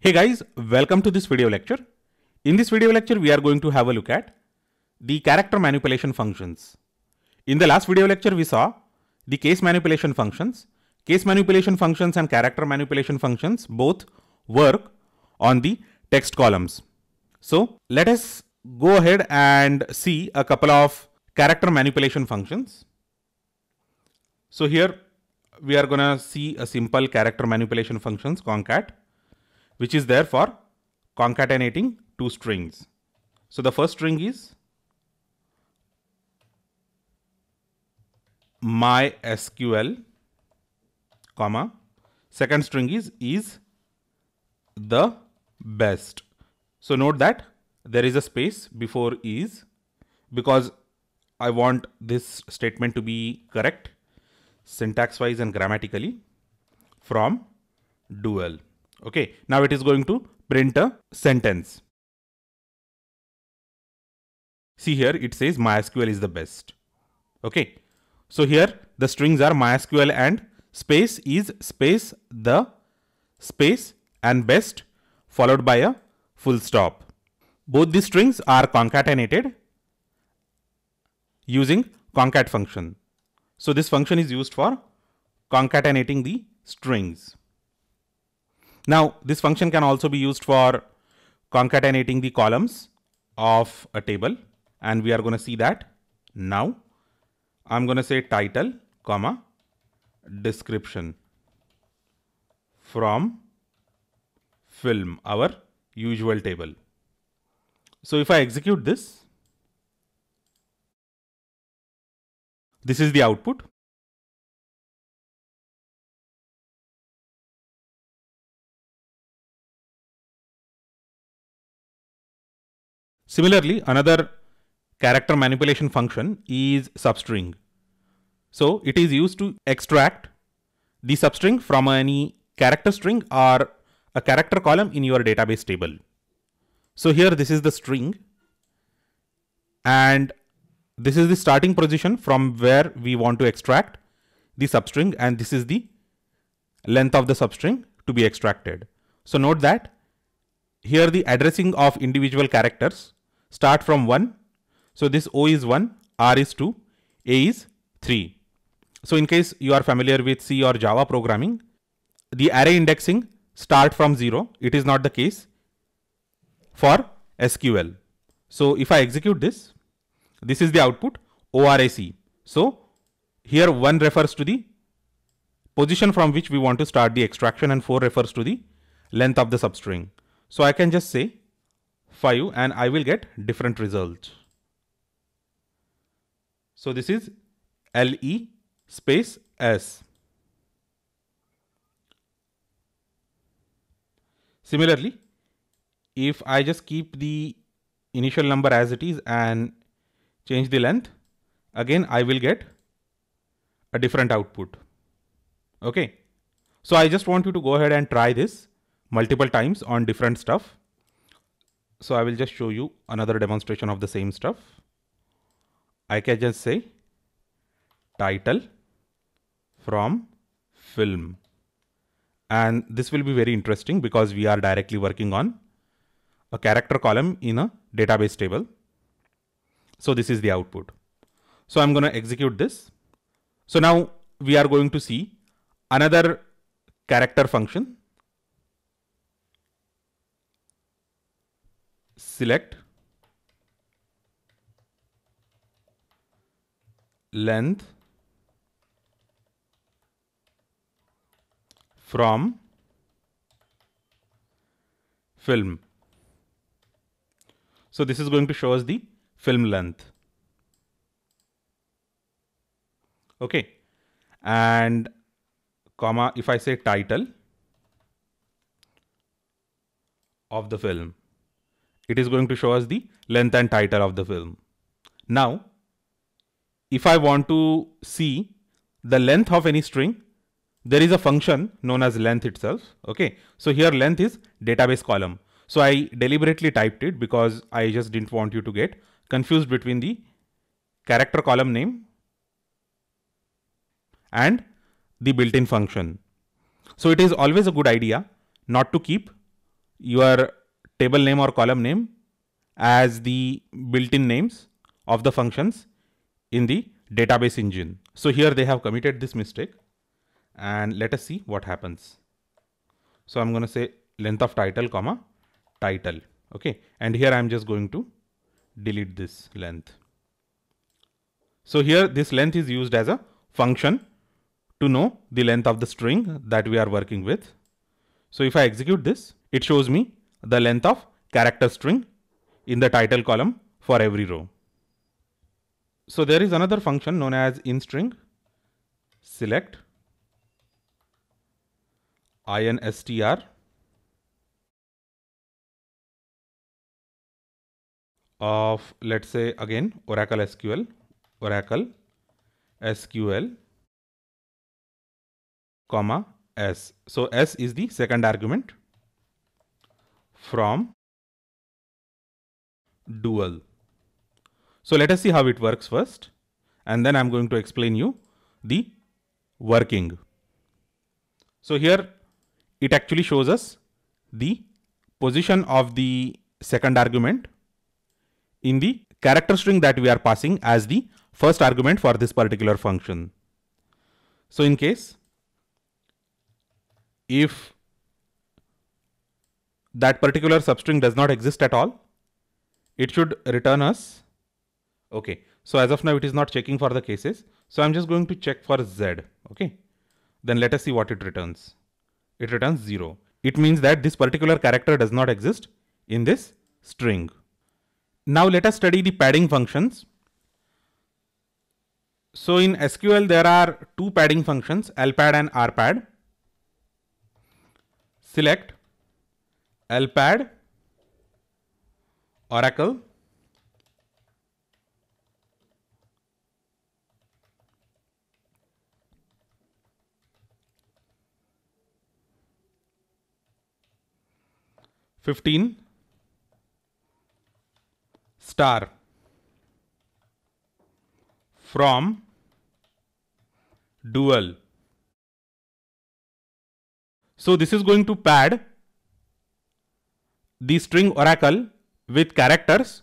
Hey guys, welcome to this video lecture. In this video lecture, we are going to have a look at the character manipulation functions. In the last video lecture, we saw the case manipulation functions. Case manipulation functions and character manipulation functions both work on the text columns. So let us go ahead and see a couple of character manipulation functions. So here we are gonna see a simple character manipulation functions concat, which is there for concatenating two strings. So the first string is MySQL, comma, second string is the best. So note that there is a space before is because I want this statement to be correct syntax wise and grammatically from dual. Okay, now it is going to print a sentence. See here, it says MySQL is the best. Okay, so here the strings are MySQL and space is space the space and best followed by a full stop. Both these strings are concatenated using concat function. So this function is used for concatenating the strings. Now, this function can also be used for concatenating the columns of a table, and we are going to see that now. I'm going to say title, comma, description from film, our usual table. So if I execute this is the output. Similarly, another character manipulation function is substring. So it is used to extract the substring from any character string or a character column in your database table. So here this is the string and this is the starting position from where we want to extract the substring, and this is the length of the substring to be extracted. So note that here the addressing of individual characters start from 1. So this O is 1, R is 2, A is 3. So in case you are familiar with C or Java programming, the array indexing start from 0. It is not the case for SQL. So if I execute this is the output ORAC. So here 1 refers to the position from which we want to start the extraction and 4 refers to the length of the substring. So I can just say 5 and I will get different results. So this is LE space S. Similarly, if I just keep the initial number as it is and change the length, again I will get a different output. Okay, so I just want you to go ahead and try this multiple times on different stuff. So I will just show you another demonstration of the same stuff. I can just say title from film, and this will be very interesting because we are directly working on a character column in a database table. So this is the output. So I'm going to execute this. So now we are going to see another character function. Select length from film. So this is going to show us the film length. Okay, and comma, if I say title of the film, it is going to show us the length and title of the film. Now, if I want to see the length of any string, there is a function known as length itself. Okay, so here length is database column. So I deliberately typed it because I just didn't want you to get confused between the character column name and the built-in function. So it is always a good idea not to keep your table name or column name as the built-in names of the functions in the database engine. So here they have committed this mistake, and let us see what happens. So I'm going to say length of title comma title. Okay. And here I'm just going to delete this length. So here this length is used as a function to know the length of the string that we are working with. So if I execute this, it shows me the length of character string in the title column for every row. So there is another function known as inString select instr of, let's say again, Oracle SQL comma s. So s is the second argument from dual. So let us see how it works first, and then I'm going to explain you the working. So here it actually shows us the position of the second argument in the character string that we are passing as the first argument for this particular function. So in case if that particular substring does not exist at all, it should return us. Okay, so as of now it is not checking for the cases. So I'm just going to check for Z. Okay, then let us see what it returns. It returns 0. It means that this particular character does not exist in this string. Now let us study the padding functions. So in SQL there are two padding functions, lpad and rpad. Select lpad Oracle $15 from dual. So this is going to pad the string Oracle with characters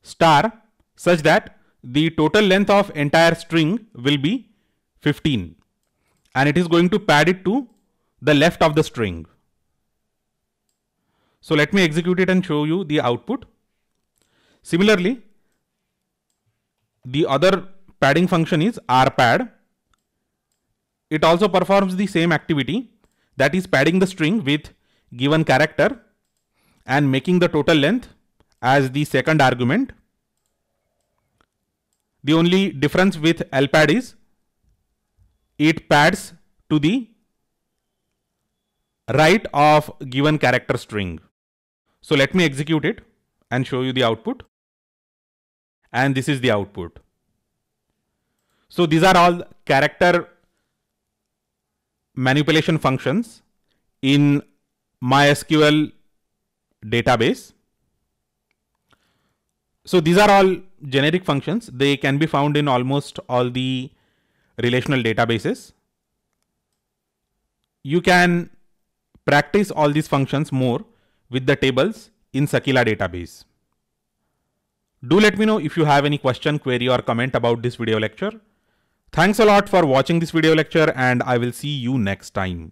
star such that the total length of entire string will be 15, and it is going to pad it to the left of the string. So let me execute it and show you the output. Similarly, the other padding function is rpad. It also performs the same activity, that is padding the string with given character and making the total length as the second argument. The only difference with lpad is it pads to the right of given character string. So let me execute it and show you the output. And this is the output. So these are all character manipulation functions in MySQL database. So these are all generic functions. They can be found in almost all the relational databases. You can practice all these functions more with the tables in Sakila database. Do let me know if you have any question, query or comment about this video lecture. Thanks a lot for watching this video lecture, and I will see you next time.